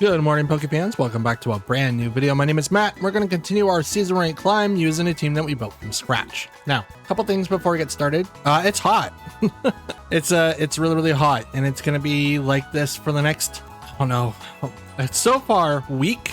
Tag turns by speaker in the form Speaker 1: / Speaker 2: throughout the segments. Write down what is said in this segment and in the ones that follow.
Speaker 1: Good morning, Pokefans. Welcome back to a brand new video. My name is Matt. We're going to continue our season rank climb using a team that we built from scratch. Now, a couple things before we get started. It's hot. It's really, really hot, and it's going to be like this for the next, oh no, it's so far week.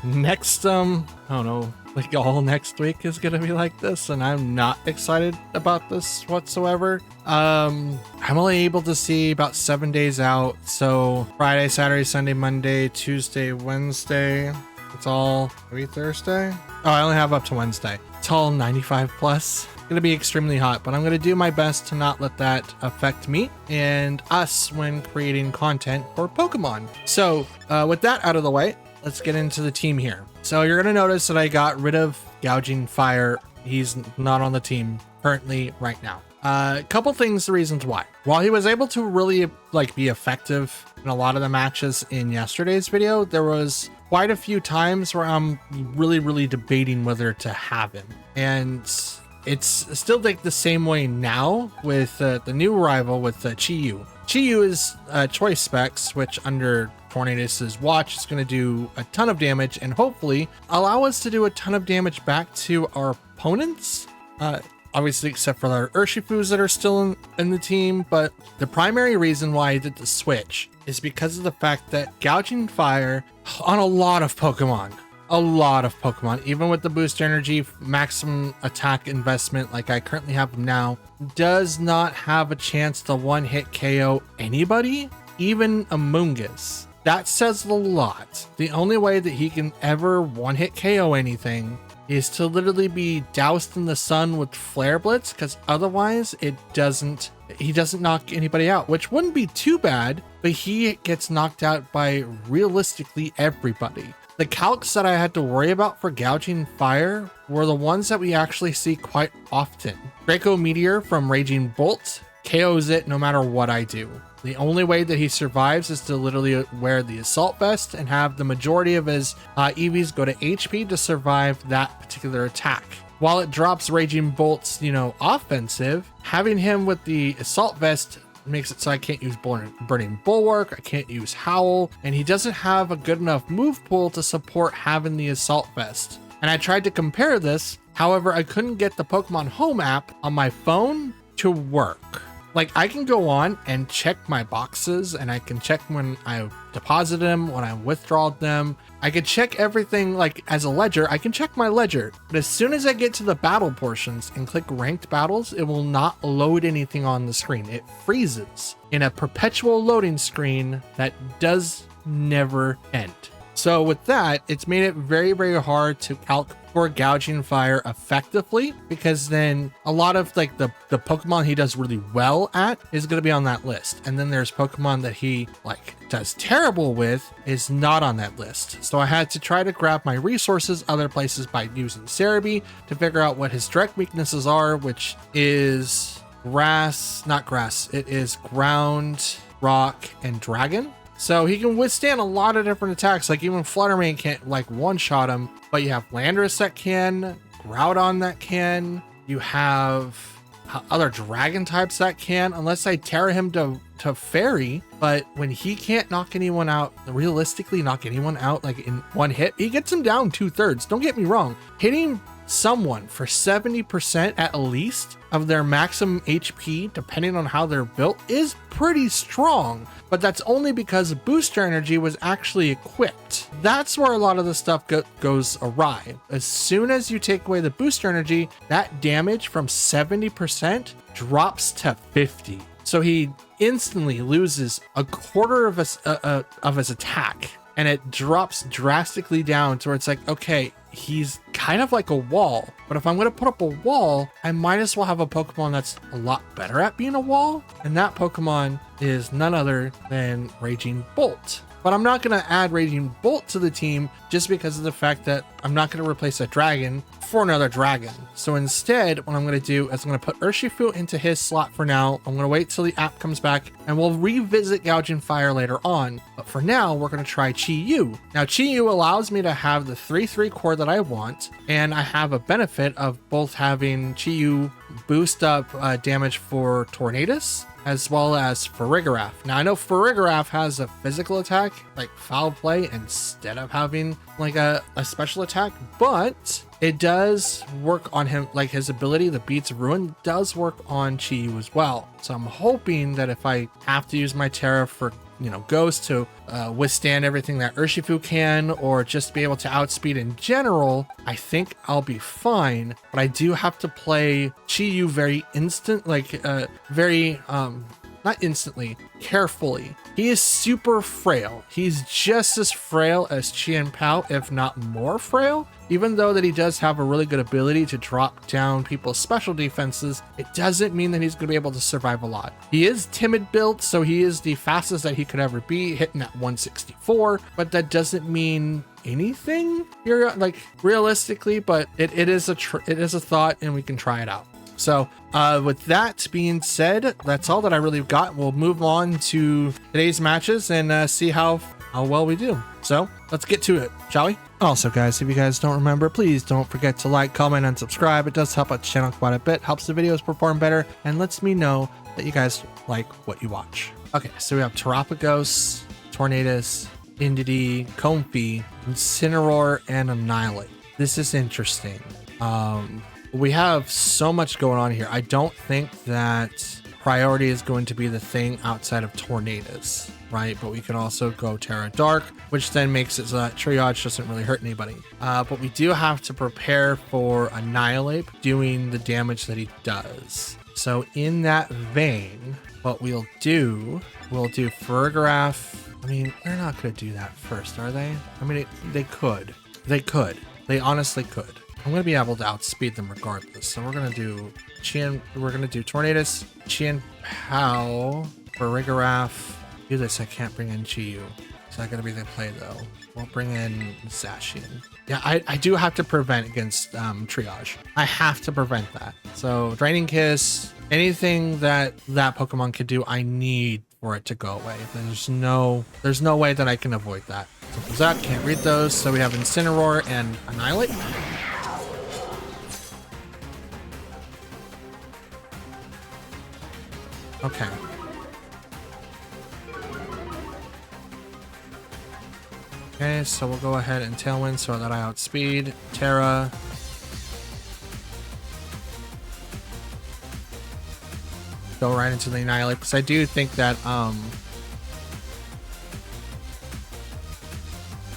Speaker 1: Next, I don't know, like all next week is gonna be like this, and I'm not excited about this whatsoever. I'm only able to see about 7 days out, so Friday, Saturday, Sunday, Monday, Tuesday, Wednesday. It's all maybe Thursday. Oh, I only have up to Wednesday. It's all 95 plus. It's gonna be extremely hot, but I'm gonna do my best to not let that affect me and us when creating content for Pokemon. So with that out of the way, let's get into the team here. So you're going to notice that I got rid of Gouging Fire. He's not on the team currently right now. A couple things, the reasons why. While he was able to really be effective in a lot of the matches in yesterday's video, there was quite a few times where I'm really debating whether to have him. And it's still like the same way now with the new arrival with Chi-Yu. Chi-Yu is choice specs, which under Tornadus's watch is going to do a ton of damage and hopefully allow us to do a ton of damage back to our opponents. Obviously, except for our Urshifus that are still in the team. But the primary reason why I did the switch is because of the fact that Gouging Fire on a lot of Pokemon, even with the boost energy, maximum attack investment like I currently have now, does not have a chance to one-hit KO anybody, even Amoonguss. That says a lot. The only way that he can ever one-hit KO anything is to literally be doused in the sun with Flare Blitz, because otherwise he doesn't knock anybody out, which wouldn't be too bad, but he gets knocked out by realistically everybody. The calcs that I had to worry about for Gouging Fire were the ones that we actually see quite often. Draco Meteor from Raging Bolt KOs it no matter what I do. The only way that he survives is to literally wear the Assault Vest and have the majority of his EVs go to HP to survive that particular attack. While it drops Raging Bolt's, offensive, having him with the Assault Vest makes it so I can't use Burning Bulwark, I can't use Howl, and he doesn't have a good enough move pool to support having the Assault Vest. And I tried to compare this, however, I couldn't get the Pokemon Home app on my phone to work. Like, I can go on and check my boxes, and I can check when I deposit them, when I withdraw them. I could check everything, like, as a ledger. I can check my ledger, but as soon as I get to the battle portions and click ranked battles, it will not load anything on the screen. It freezes in a perpetual loading screen that does never end. So with that, it's made it very hard to calc for Gouging Fire effectively, because then a lot of the Pokemon he does really well at is going to be on that list. And then there's Pokemon that he does terrible with is not on that list. So I had to try to grab my resources other places by using Cerebi to figure out what his direct weaknesses are, which is it is ground, rock, and dragon. So he can withstand a lot of different attacks, like even Fluttermane can't one-shot him, but you have Landorus that can, Groudon that can, you have other dragon types that can, unless I Terra him to Fairy. But when he can't knock anyone out, realistically knock anyone out in one hit, he gets him down 2/3. Don't get me wrong, hitting someone for 70% at least of their maximum HP, depending on how they're built, is pretty strong, but that's only because booster energy was actually equipped. That's where a lot of the stuff goes awry. As soon as you take away the booster energy, that damage from 70% drops to 50. So he instantly loses a quarter of his attack, and it drops drastically down to where it's okay, he's kind of like a wall, but if I'm going to put up a wall, I might as well have a Pokemon that's a lot better at being a wall, and that Pokemon is none other than Raging Bolt. But I'm not going to add Raging Bolt to the team just because of the fact that I'm not going to replace a dragon for another dragon. So instead, what I'm going to do is I'm going to put Urshifu into his slot for now. I'm going to wait till the app comes back and we'll revisit Gouging Fire later on. But for now, we're going to try Chi-Yu. Now, Chi-Yu allows me to have the 3/3 core that I want, and I have a benefit of both having Chi-Yu boost up damage for Tornadus as well as Farigiraf. Now I know Farigiraf has a physical attack like Foul Play instead of having like a special attack, but it does work on him, like his ability, the Beats of Ruin, does work on Chi-Yu as well. So I'm hoping that if I have to use my Terra for, you know, Ghost to withstand everything that Urshifu can, or just be able to outspeed in general, I think I'll be fine. But I do have to play Chi-Yu very not instantly, carefully. He is super frail. He's just as frail as Chien-Pao, if not more frail. Even though that he does have a really good ability to drop down people's special defenses, it doesn't mean that he's going to be able to survive a lot. He is timid built, so he is the fastest that he could ever be, hitting at 164, but that doesn't mean anything here, like realistically, but it is a thought, and we can try it out. So with that being said, that's all that I really got. We'll move on to today's matches and see how well we do. So let's get to it, shall we? Also, guys, if you guys don't remember, please don't forget to like, comment, and subscribe. It does help out the channel quite a bit, helps the videos perform better, and lets me know that you guys like what you watch. Okay, so we have Terapagos, Tornadus, Indeedee, Comfey, Incineroar, and Annihilate. This is interesting. We have so much going on here. I don't think that priority is going to be the thing outside of Tornadus, right? But we can also go Terra Dark, which then makes it so that Triage doesn't really hurt anybody. But we do have to prepare for Annihilate doing the damage that he does. So in that vein, what we'll do Farigiraf. I mean, they're not going to do that first, are they? I mean, they could. They honestly could. I'm going to be able to outspeed them regardless. So we're going to do Tornadus, Chien-Pao, Farigiraf. Do this, I can't bring in Chi-Yu. It's not going to be the play though. We'll bring in Zacian. Yeah, I do have to prevent against Triage. I have to prevent that. So Draining Kiss, anything that Pokemon could do, I need for it to go away. There's no way that I can avoid that. Simple as that, can't read those. So we have Incineroar and Annihilate. Okay. Okay, so we'll go ahead and Tailwind so that I outspeed Terra. Go right into the Annihilate, because I do think that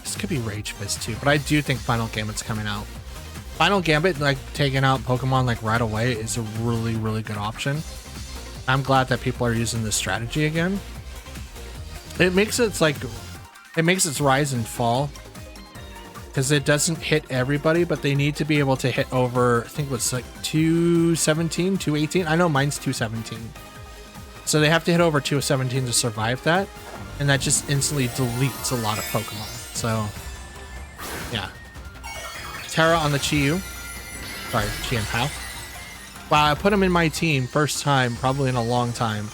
Speaker 1: this could be Rage Fist too, but I do think Final Gambit's coming out. Final Gambit, like taking out Pokemon like right away, is a really, really good option. I'm glad that people are using this strategy again. It makes its rise and fall, because it doesn't hit everybody, but they need to be able to hit over, I think it was like 217, 218. I know mine's 217. So they have to hit over 217 to survive that, and that just instantly deletes a lot of Pokemon. So yeah. Terra on the Chi-Yu. Sorry, Chien-Pao. Wow, I put him in my team first time, probably in a long time.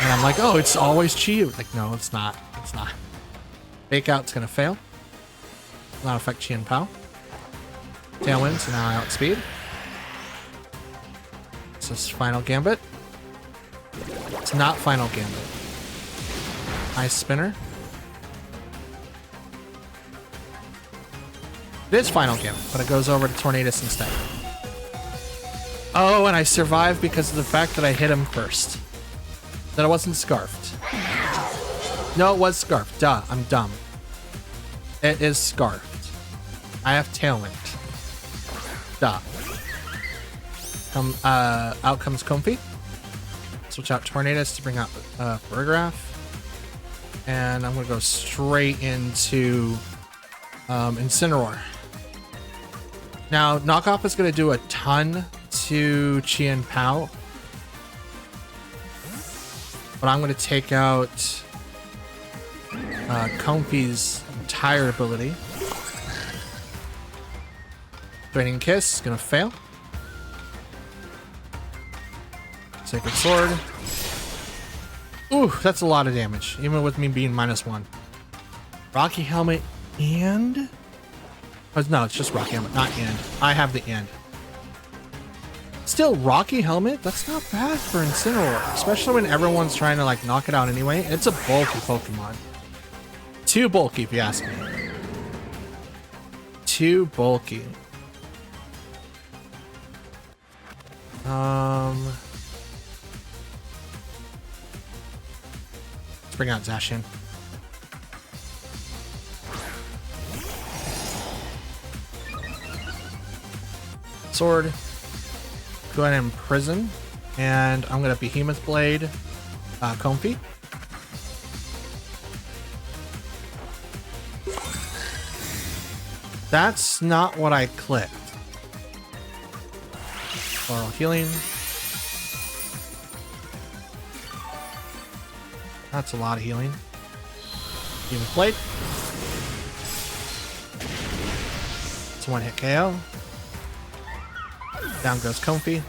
Speaker 1: And I'm like, oh, it's always Chi-Yu. Like, no, it's not. It's not. Fake Out's gonna fail. Not affect Chien-Pao. Tailwind, so now I outspeed. This is Final Gambit. It's not Final Gambit. Ice Spinner. It is Final Gambit, but it goes over to Tornadus instead. Oh, and I survived because of the fact that I hit him first. That I wasn't Scarfed. No, it was Scarfed. Duh, I'm dumb. It is Scarfed. I have Tailwind. Duh. Out comes Comfey. Switch out Tornadus to bring out Farigiraf. And I'm going to go straight into Incineroar. Now, Knockoff is going to do a ton to Chien-Pao, but I'm going to take out Comfey's entire ability. Draining Kiss is going to fail. Sacred Sword. Ooh, that's a lot of damage, even with me being -1. Rocky Helmet and... Oh, no, it's just Rocky Helmet, not and. I have the and. Still, Rocky Helmet, that's not bad for Incineroar, especially when everyone's trying to like knock it out anyway. It's a bulky Pokemon. Too bulky, if you ask me. Too bulky. Let's bring out Zacian. Sword. Go ahead and Imprison. And I'm going to Behemoth Blade. Comfy. That's not what I clicked. Floral Healing. That's a lot of healing. Behemoth Blade. It's one hit KO. Down goes Comfy.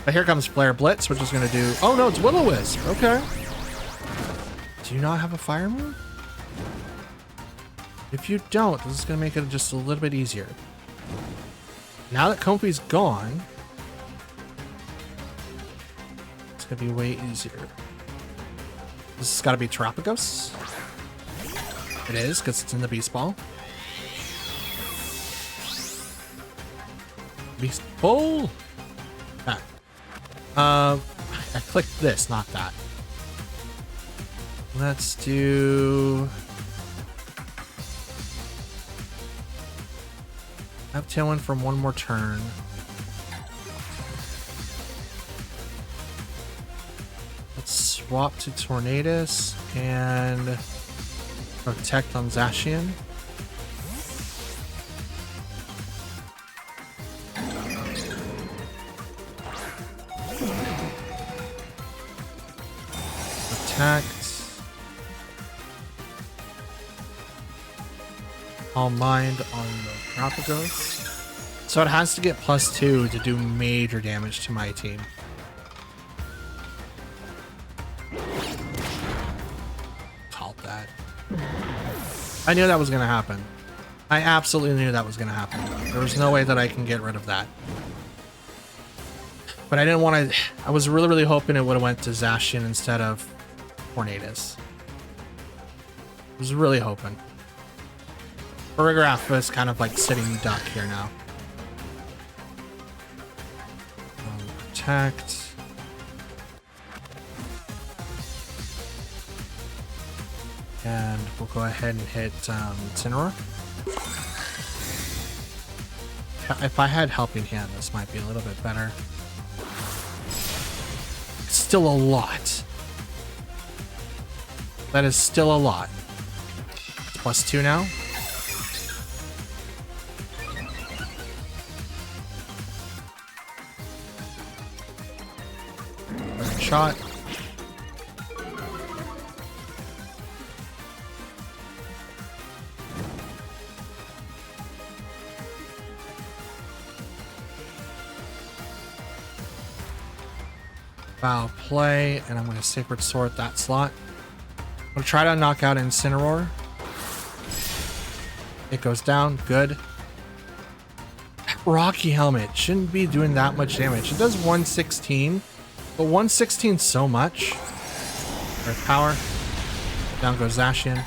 Speaker 1: But here comes Flare Blitz, which is going to do... Oh, no, it's Will-O-Wisp. Okay. Do you not have a fire move? If you don't, this is going to make it just a little bit easier. Now that Comfy's gone, it's going to be way easier. This has got to be Terapagos. It is, because it's in the Beast Ball. Beast Ball! Ah. I clicked this, not that. Let's do... Have Tailwind from one more turn. Let's swap to Tornadus and Protect on Zacian. Protect. All Mind on the Terapagos. So it has to get +2 to do major damage to my team. Called that. I knew that was going to happen. I absolutely knew that was going to happen. There was no way that I can get rid of that. But I didn't want to... I was really, really hoping it would have went to Zacian instead of Tornadus. I was really hoping. Choreograph is kind of like sitting duck here now. Protect. And we'll go ahead and hit Incineroar. If I had Helping Hand, this might be a little bit better. It's still a lot. That is still a lot. It's +2 now. Shot. Foul play, and I'm going to Sacred Sword that slot. I'm going to try to knock out Incineroar. It goes down. Good. Rocky Helmet shouldn't be doing that much damage. It does 116. But 116 so much. Earth Power. Down goes Zacian.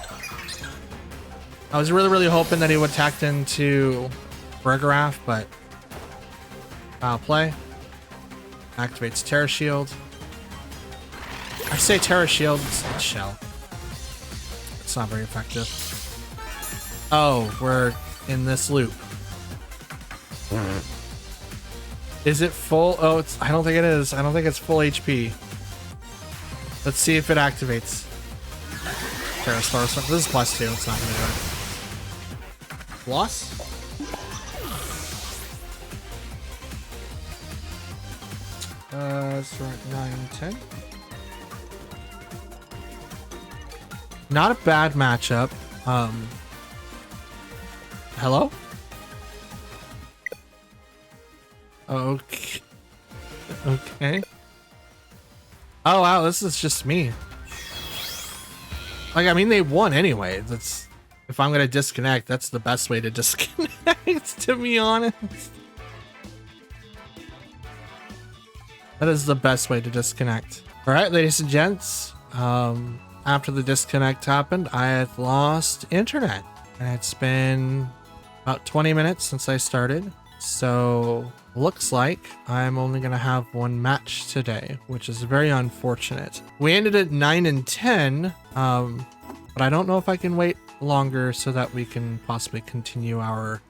Speaker 1: I was really, really hoping that he would tacked into Choreograph, but foul play. Activates Terra Shield. I say Terra Shield, it's Shell. It's not very effective. Oh, we're in this loop. Is it full? Oh, it's, I don't think it is. I don't think it's full HP. Let's see if it activates. Terra Star. This is +2. It's not going to do it. Loss? So we're at 9, 10. Not a bad matchup. Hello? Okay. Okay. Oh wow, this is just me. Like, I mean, they won anyway. That's, if I'm gonna disconnect, that's the best way to disconnect, to be honest. That is the best way to disconnect. All right, ladies and gents. After the disconnect happened, I had lost internet. And it's been about 20 minutes since I started. So looks like I'm only going to have one match today, which is very unfortunate. We ended at 9 and 10, but I don't know if I can wait longer so that we can possibly continue our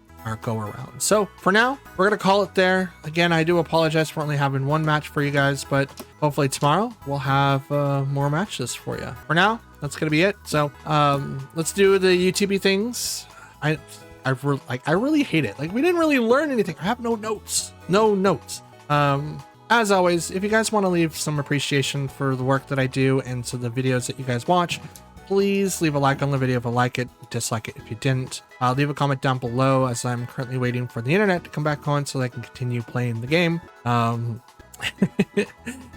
Speaker 1: go around. So for now, we're going to call it there. Again, I do apologize for only having one match for you guys, but hopefully tomorrow we'll have more matches for you. For now, that's going to be it. So let's do the UTB things. I really hate it. Like, we didn't really learn anything. I have no notes. As always, if you guys want to leave some appreciation for the work that I do and to the videos that you guys watch, please leave a like on the video if you like it, dislike it if you didn't. Leave a comment down below, as I'm currently waiting for the internet to come back on so that I can continue playing the game.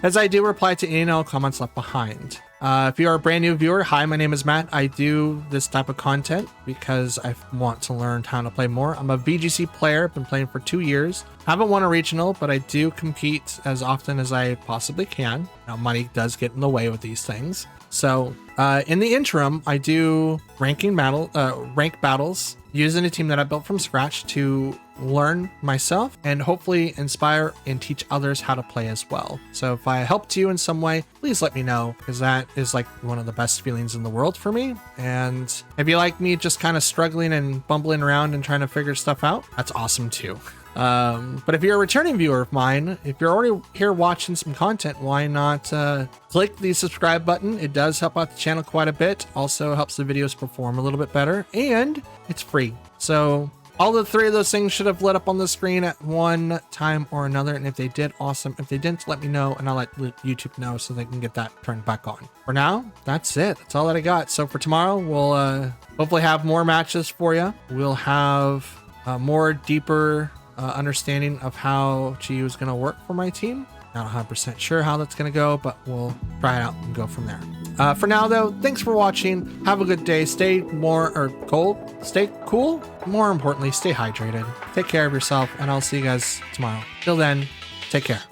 Speaker 1: As I do reply to any and all comments left behind. If you are a brand new viewer, hi, my name is Matt. I do this type of content because I want to learn how to play more. I'm a VGC player, been playing for 2 years. Haven't won a regional, but I do compete as often as I possibly can. Now, money does get in the way with these things. So in the interim, I do rank battles using a team that I built from scratch to learn myself and hopefully inspire and teach others how to play as well. So if I helped you in some way, please let me know, because that is like one of the best feelings in the world for me. And if you like me just kind of struggling and bumbling around and trying to figure stuff out, that's awesome too. But if you're a returning viewer of mine, if you're already here watching some content, why not click the subscribe button? It does help out the channel quite a bit. Also helps the videos perform a little bit better, and it's free. So all the three of those things should have lit up on the screen at one time or another. And if they did, awesome. If they didn't, let me know and I'll let YouTube know so they can get that turned back on. For now, that's it. That's all that I got. So for tomorrow, we'll hopefully have more matches for you. We'll have more deeper understanding of how GU is going to work for my team. Not 100% sure how that's going to go, but we'll try it out and go from there. For now, though, thanks for watching. Have a good day. Stay stay cool. More importantly, stay hydrated. Take care of yourself, and I'll see you guys tomorrow. Till then, take care.